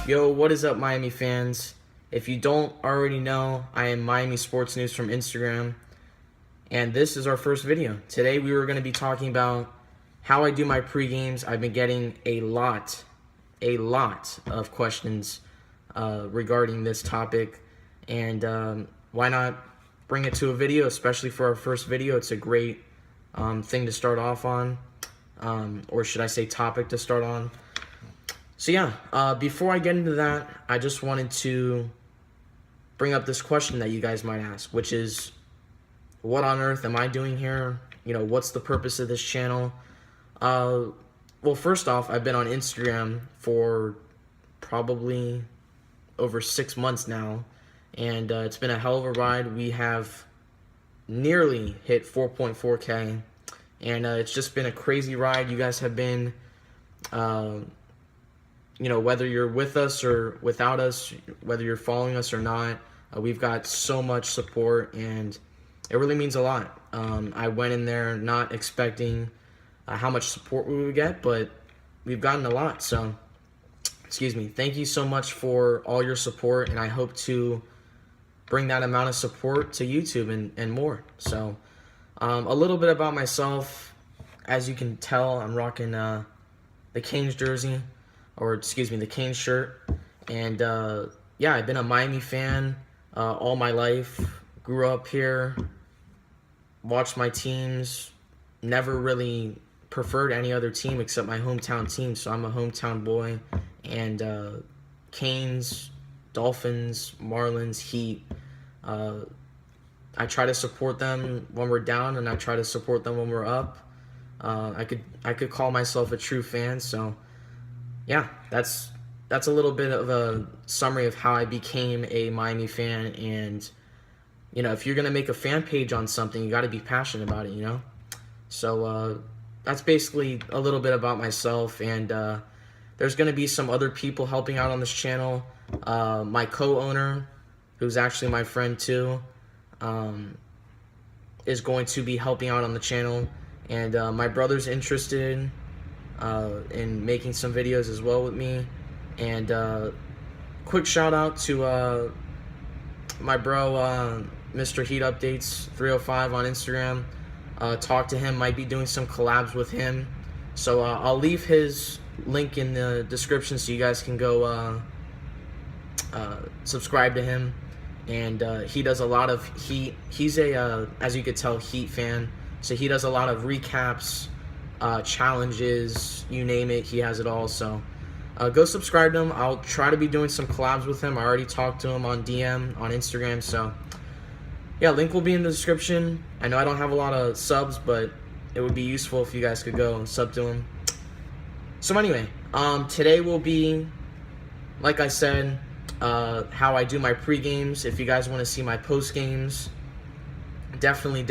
Yo, what is up, Miami fans? If you don't already know, I am Miami Sports News from Instagram, and this is our first video. Today we were going to be talking about how I do my pre-games. I've been getting a lot of questions regarding this topic, and why not bring it to a video, especially for our first video. It's a great thing to start off on, or should I say topic to start on. So yeah, before I get into that, I just wanted to bring up this question that you guys might ask, which is, what on earth am I doing here? You know, what's the purpose of this channel? Well, first off, I've been on Instagram for probably over 6 months now, and it's been a hell of a ride. We have nearly hit 4.4K, and it's just been a crazy ride. You guys have been... you know, whether you're with us or without us, whether you're following us or not, we've got so much support, and it really means a lot. I went in there not expecting how much support we would get, but we've gotten a lot. So, excuse me, thank you so much for all your support, and I hope to bring that amount of support to YouTube and more. So, a little bit about myself. As you can tell, I'm rocking the Canes jersey, or excuse me, the Canes shirt. And yeah, I've been a Miami fan all my life. Grew up here, watched my teams, never really preferred any other team except my hometown team. So I'm a hometown boy. And Canes, Dolphins, Marlins, Heat. I try to support them when we're down, and I try to support them when we're up. I could call myself a true fan. So yeah, that's a little bit of a summary of how I became a Miami fan. And, you know, if you're going to make a fan page on something, you got to be passionate about it, you know? So that's basically a little bit about myself. And there's going to be some other people helping out on this channel. My co-owner, who's actually my friend too, is going to be helping out on the channel. And my brother's interested in making some videos as well with me. And quick shout out to my bro, Mr. Heat Updates 305 on Instagram. Talk to him, might be doing some collabs with him. So I'll leave his link in the description so you guys can go subscribe to him. And he does a lot of Heat. He's a, as you could tell, Heat fan. So he does a lot of recaps, challenges, you name it, he has it all. So go subscribe to him. I'll try to be doing some collabs with him. I already talked to him on DM on Instagram. So yeah, link will be in the description. I know I don't have a lot of subs, but it would be useful if you guys could go and sub to him. So anyway, today will be, like I said, how I do my pre-games. If you guys want to see my post-games, definitely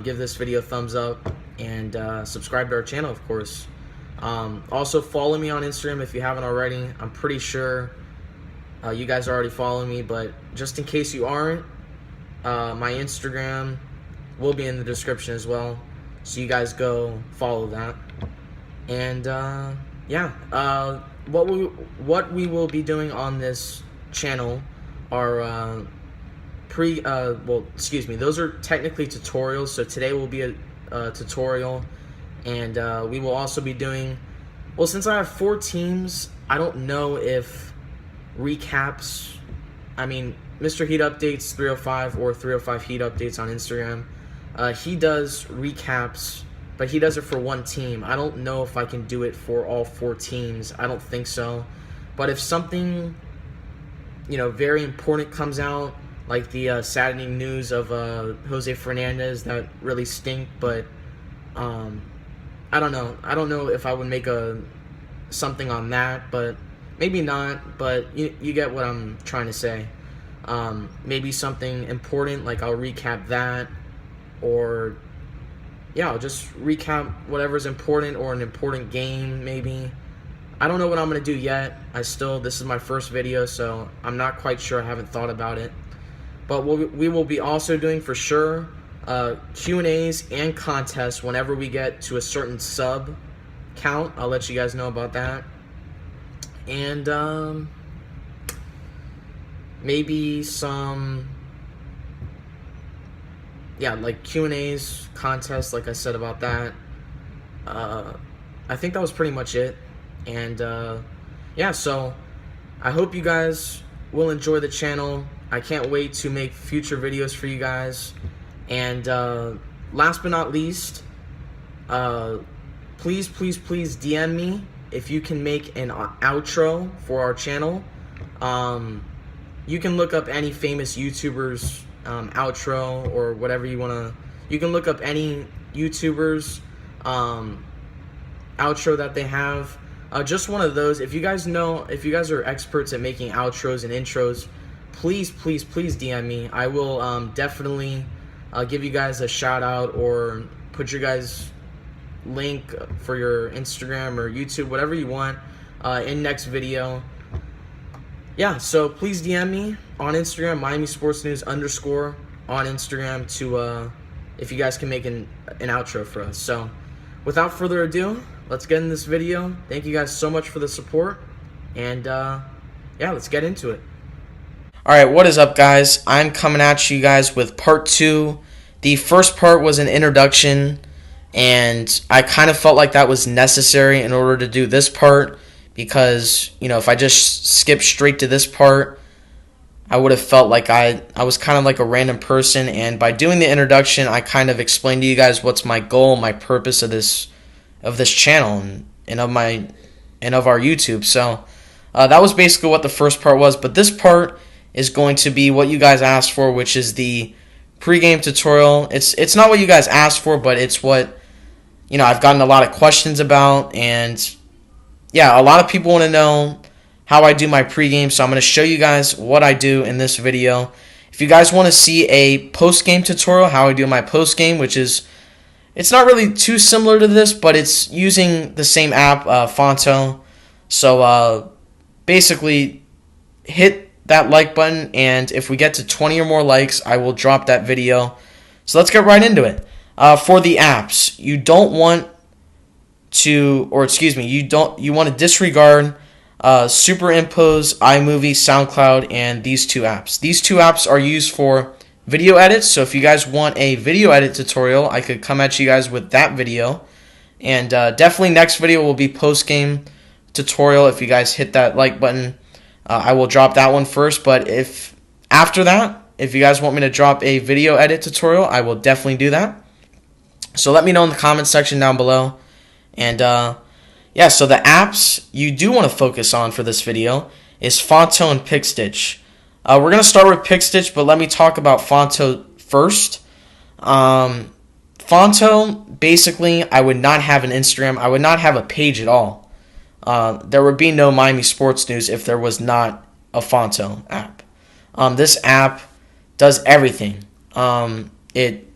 give this video a thumbs up, and subscribe to our channel, of course. Also follow me on Instagram if you haven't already. I'm pretty sure you guys are already following me, but just in case you aren't, my Instagram will be in the description as well, so you guys go follow that. And yeah, what we will be doing on this channel are those are technically tutorials. So today will be a tutorial, and we will also be doing, well, since I have 4 teams, I don't know if recaps, I mean, Mr. Heat Updates 305 or 305 Heat Updates on Instagram, he does recaps, but he does it for one team. I don't know if I can do it for all 4 teams. I don't think so. But if something, you know, very important comes out, like the saddening news of Jose Fernandez, that really stink. But I don't know. I don't know if I would make something on that, but maybe not. But you get what I'm trying to say. Maybe something important, like I'll recap that, or yeah, I'll just recap whatever's important, or an important game maybe. I don't know what I'm gonna do yet. This is my first video, so I'm not quite sure. I haven't thought about it. But we will be also doing, for sure, Q&As and contests whenever we get to a certain sub count. I'll let you guys know about that. and maybe some, yeah, like Q&As, contests, like I said about that. I think that was pretty much it. And yeah, so I hope you guys will enjoy the channel. I can't wait to make future videos for you guys. And last but not least, please DM me if you can make an outro for our channel. You can look up any famous YouTubers outro or whatever you want to. You can look up any YouTubers outro that they have. Just one of those. If you guys are experts at making outros and intros, please DM me. I will definitely give you guys a shout out or put your guys' link for your Instagram or YouTube, whatever you want, in next video. Yeah, so please DM me on Instagram, Miami Sports News _ on Instagram, to if you guys can make an outro for us. So without further ado, let's get in this video. Thank you guys so much for the support, and yeah, let's get into it. Alright, what is up, guys? I'm coming at you guys with part 2. The first part was an introduction, and I kind of felt like that was necessary in order to do this part, because, you know, if I just skipped straight to this part, I would have felt like I was kind of like a random person. And by doing the introduction, I kind of explained to you guys what's my goal, my purpose of this channel and of our YouTube. So that was basically what the first part was. But this part is going to be what you guys asked for, which is the pregame tutorial. It's not what you guys asked for, but it's what, you know, I've gotten a lot of questions about. And yeah, a lot of people want to know how I do my pregame, so I'm going to show you guys what I do in this video. If you guys want to see a postgame tutorial, how I do my postgame, which is, it's not really too similar to this, but it's using the same app, Fonto. So basically, hit that like button, and if we get to 20 or more likes, I will drop that video. So let's get right into it. For the apps, you don't want to, or excuse me, you want to disregard Superimpose, iMovie, SoundCloud, and these two apps. These two apps are used for video edits, so if you guys want a video edit tutorial, I could come at you guys with that video. And definitely next video will be post-game tutorial. If you guys hit that like button, I will drop that one first. But if after that, if you guys want me to drop a video edit tutorial, I will definitely do that. So let me know in the comments section down below. And yeah, so the apps you do want to focus on for this video is Fonto and PicStitch. We're going to start with PicStitch, but let me talk about Fonto first. Fonto, basically, I would not have an Instagram. I would not have a page at all. There would be no Miami Sports News if there was not a Fonto app. This app does everything. It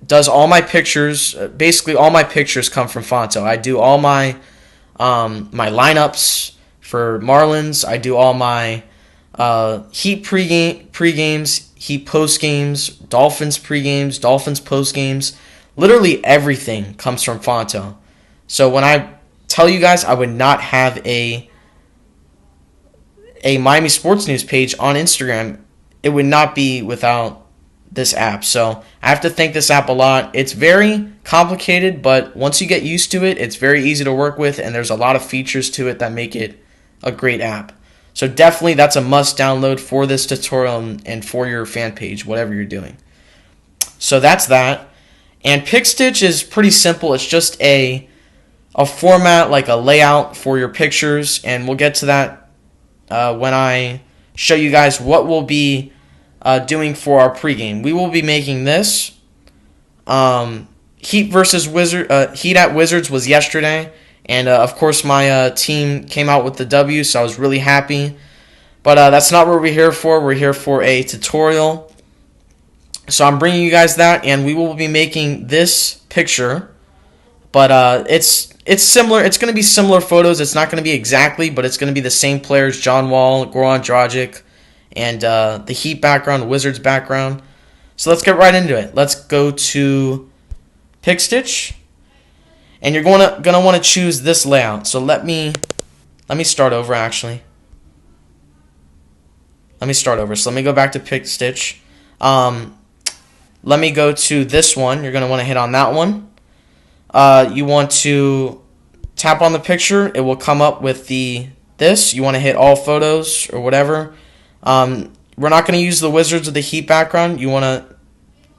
does all my pictures. Basically, all my pictures come from Fonto. I do all my lineups for Marlins. I do all my Heat pre-games, Heat post-games, Dolphins pre-games, Dolphins post-games. Literally everything comes from Fonto. So when I tell you guys I would not have a Miami Sports News page on Instagram, it would not be without this app. So I have to thank this app a lot. It's very complicated, but once you get used to it, it's very easy to work with, and there's a lot of features to it that make it a great app. So definitely that's a must download for this tutorial and for your fan page, whatever you're doing. So that's that. And PicStitch is pretty simple. It's just a format, like a layout for your pictures, and we'll get to that when I show you guys what we'll be doing for our pregame. We will be making this. Heat at Wizards was yesterday, and of course my team came out with the W, so I was really happy. But that's not what we're here for. We're here for a tutorial. So I'm bringing you guys that, and we will be making this picture. But it's similar. It's going to be similar photos. It's not going to be exactly, but it's going to be the same players: John Wall, Goran Dragic, and the Heat background, Wizards background. So let's get right into it. Let's go to PicStitch, and you're gonna want to choose this layout. So let me Let me start over, actually. Let me start over. So let me go back to Pick Stitch. Let me go to this one. You're going to want to hit on that one. You want to tap on the picture. It will come up with this. You want to hit all photos or whatever. We're not going to use the Wizards with the Heat background. You want to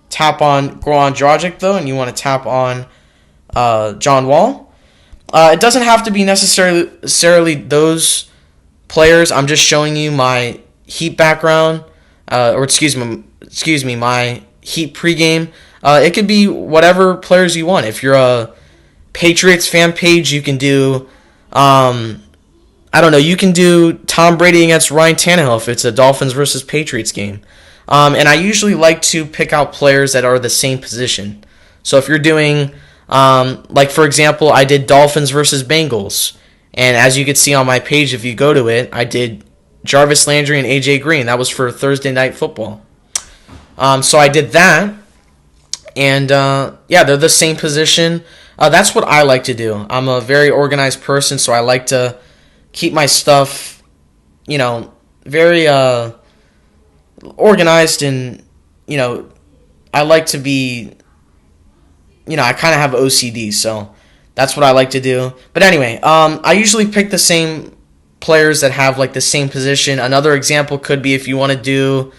tap on Goran Dragic, though, and you want to tap on John Wall. It doesn't have to be necessarily those players. I'm just showing you my Heat background, or excuse me, my Heat pregame. It could be whatever players you want. If you're a Patriots fan page, you can do, I don't know, you can do Tom Brady against Ryan Tannehill if it's a Dolphins versus Patriots game. And I usually like to pick out players that are the same position. So if you're doing, like for example, I did Dolphins versus Bengals. And as you can see on my page, if you go to it, I did Jarvis Landry and AJ Green. That was for Thursday Night Football. So I did that. And yeah, they're the same position. That's what I like to do. I'm a very organized person, so I like to keep my stuff, very organized, and I like to be, I kind of have OCD, so that's what I like to do. But anyway, I usually pick the same players that have like the same position. Another example could be if you want to do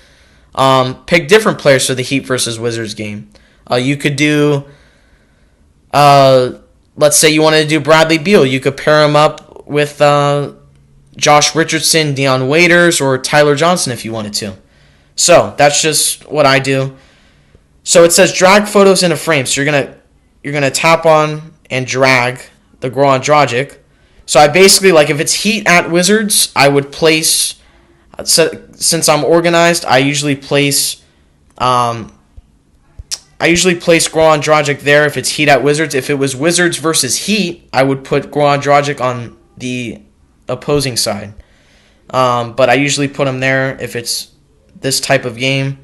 pick different players for the Heat versus Wizards game. You could do, let's say you wanted to do Bradley Beal. You could pair him up with Josh Richardson, Dion Waiters, or Tyler Johnson if you wanted to. So that's just what I do. So it says drag photos into frame. So you're gonna tap on and drag the Goran Dragic. So I basically, like, if it's Heat at Wizards, I would place, since I'm organized, I usually place Goran Dragic there if it's Heat at Wizards. If it was Wizards versus Heat, I would put Goran Dragic on the opposing side. But I usually put him there if it's this type of game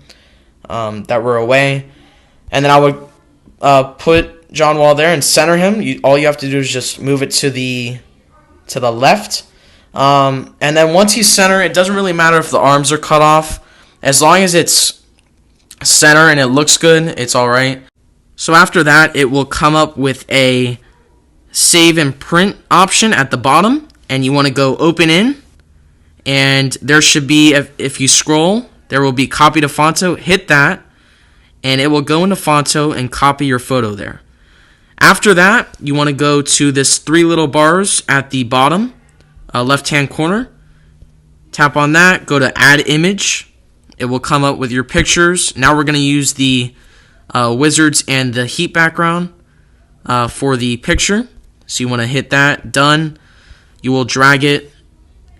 that we're away. And then I would put John Wall there and center him. All you have to do is just move it to the left. And then once he's center, it doesn't really matter if the arms are cut off. As long as it's center and it looks good, it's all right. So after that, it will come up with a save and print option at the bottom, and you want to go open in, and there should be, if you scroll, there will be copy to Fonto. Hit that, and it will go into Fonto and copy your photo there. After that, you want to go to this 3 little bars at the bottom left-hand corner. Tap on that, go to add image. It will come up with your pictures. Now we're going to use the Wizards and the Heat background for the picture. So you want to hit that, done. You will drag it,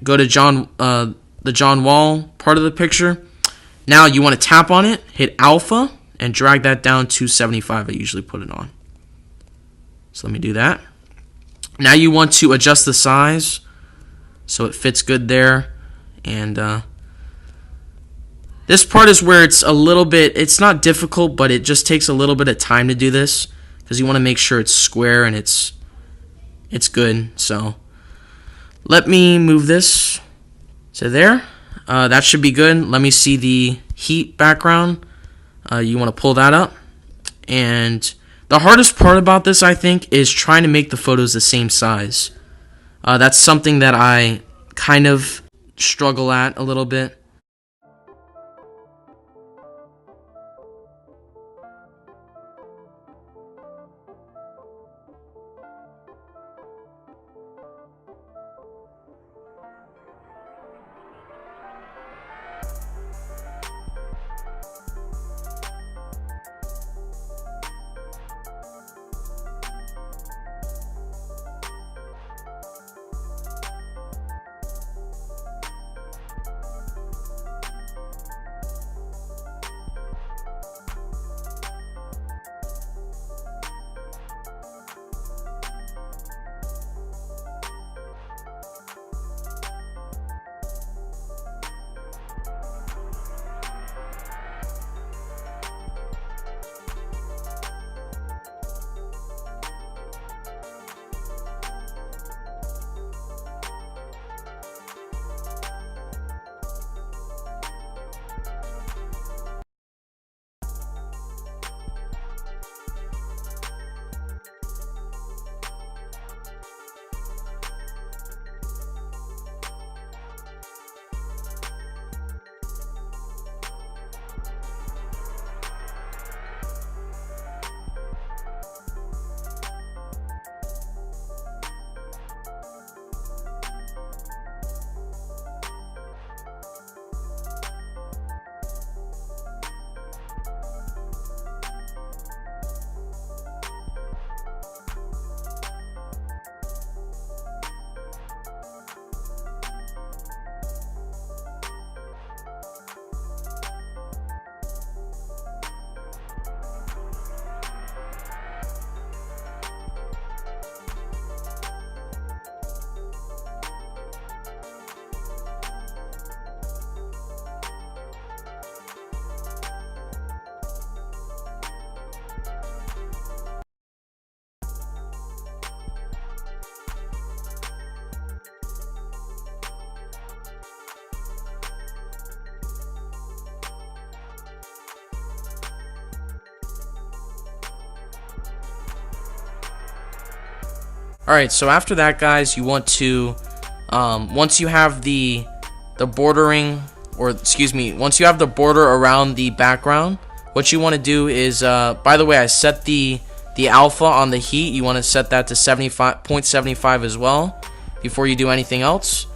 go to the John Wall part of the picture. Now you want to tap on it, hit alpha, and drag that down to 75. I usually put it on. So let me do that. Now you want to adjust the size so it fits good there. And this part is where it's a little bit, it's not difficult, but it just takes a little bit of time to do this because you want to make sure it's square and it's good. So let me move this to there. That should be good. Let me see the Heat background. You want to pull that up. And the hardest part about this, I think, is trying to make the photos the same size. That's something that I kind of struggle at a little bit. Alright, so after that, guys, you want to, once you have the bordering, or excuse me, once you have the border around the background, what you want to do is, by the way, I set the alpha on the heat. You want to set that to 0.75 as well before you do anything else.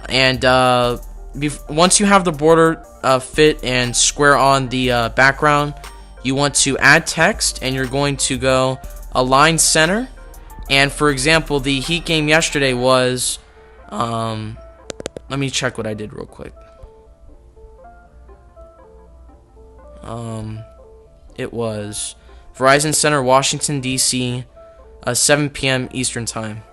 And once you have the border fit and square on the background, you want to add text, and you're going to go align center. And for example, the Heat game yesterday was, let me check what I did real quick. It was Verizon Center, Washington, D.C., 7 p.m. Eastern Time.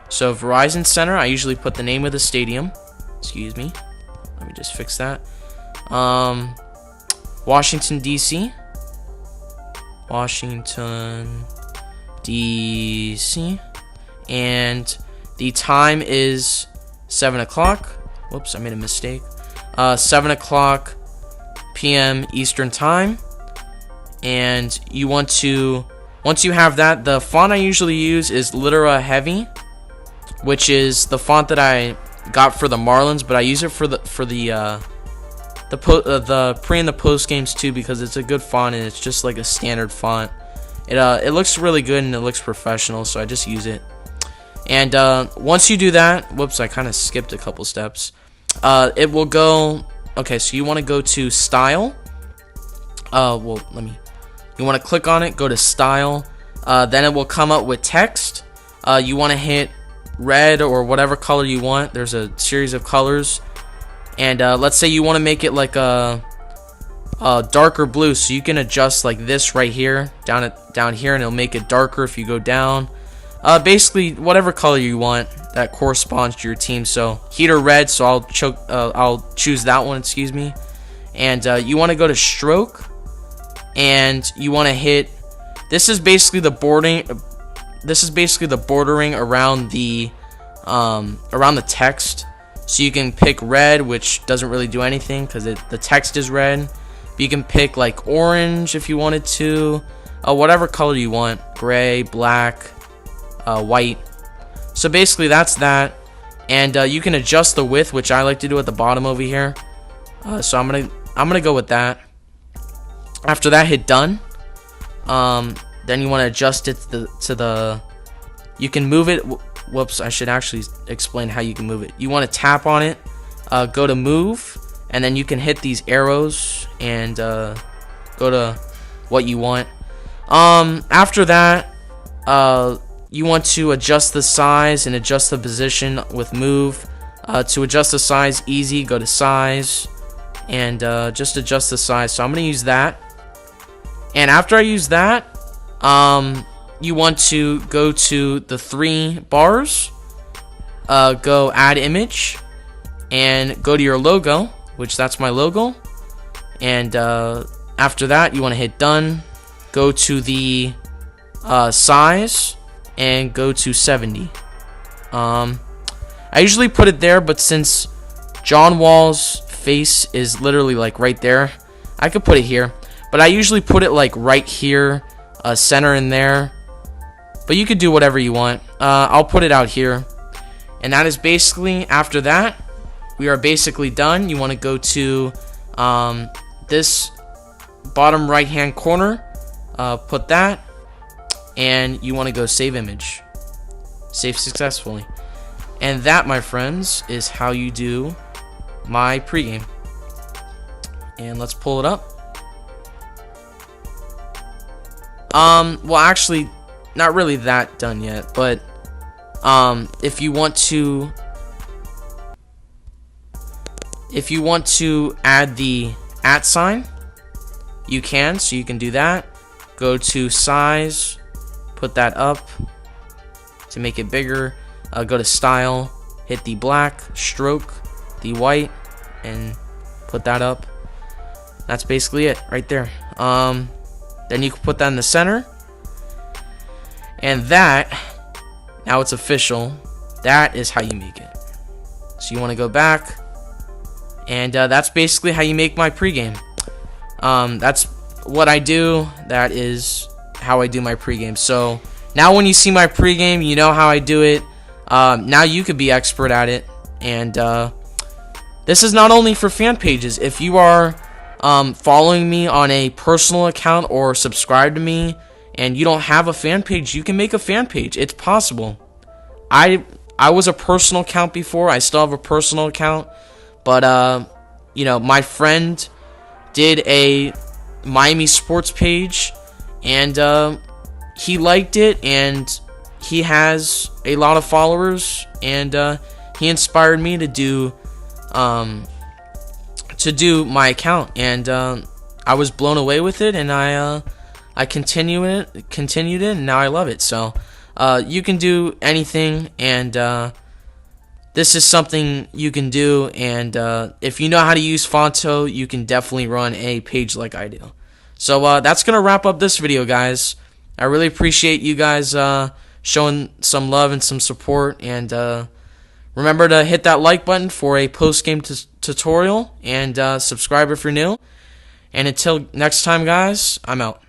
So Verizon Center, I usually put the name of the stadium. Excuse me. Let me just fix that. Washington, D.C. Washington, D.C. And the time is 7 o'clock. Whoops, I made a mistake. 7 o'clock p.m. Eastern Time. And you want to, once you have that, the font I usually use is Litera Heavy, which is the font that I got for the Marlins, but I use it for the pre and the post games too, because it's a good font and it's just like a standard font. It looks really good and it looks professional, so I just use it. And once you do that, whoops, I kind of skipped a couple steps. It will go. Okay, so you want to go to Style. Well, you want to click on it, go to Style. Then it will come up with text. You want to hit red or whatever color you want. There's a series of colors. And let's say you want to make it like a darker blue, so you can adjust like this right here, down here, and it'll make it darker if you go down. Basically, whatever color you want that corresponds to your team. So Heat or red, so I'll choose that one. Excuse me. And you want to go to stroke, and you want to hit. This is basically the bordering. This is basically the bordering around the text. So you can pick red, which doesn't really do anything because the text is red. But you can pick like orange if you wanted to, whatever color you want, gray, black, white. So basically that's that. And you can adjust the width, which I like to do at the bottom over here. So I'm gonna go with that. After that, hit done. Then you want to adjust it to the. You can move it. Whoops, I should actually explain how you can move it. You want to tap on it, go to move, and then you can hit these arrows and go to what you want. After that, you want to adjust the size and adjust the position with move. To adjust the size, easy, go to size, and just adjust the size. So I'm going to use that. And after I use that, you want to go to the 3 bars, go add image, and go to your logo, which that's my logo. And after that, you want to hit done, go to the size, and go to 70. I usually put it there, but since John Wall's face is literally like right there, I could put it here. But I usually put it like right here, center in there. But you could do whatever you want. I'll put it out here. And that is basically, after that, we are basically done. You want to go to this bottom right hand corner, put that, and you want to go save image. Save successfully. And that, my friends, is how you do my pregame. And let's pull it up. Well, actually, not really that done yet, but if you want to add the @ sign, you can. So you can do that. Go to size, put that up to make it bigger. Go to style, hit the black, stroke, the white, and put that up. That's basically it right there. Then you can put that in the center. And that, now it's official. That is how you make it. So you want to go back. And that's basically how you make my pregame. That's what I do. That is how I do my pregame. So Now when you see my pregame, you know how I do it. Now you could be expert at it. And this is not only for fan pages. If you are following me on a personal account or subscribe to me and you don't have a fan page, you can make a fan page. It's possible. I was a personal account before. I still have a personal account. But, you know, my friend did a Miami sports page, and he liked it, and he has a lot of followers, and he inspired me to do my account, and I was blown away with it, and I continued it, and now I love it. So you can do anything, and this is something you can do, and if you know how to use Fonto, you can definitely run a page like I do. So that's going to wrap up this video, guys. I really appreciate you guys showing some love and some support, and remember to hit that like button for a post-game tutorial, and subscribe if you're new. And until next time, guys, I'm out.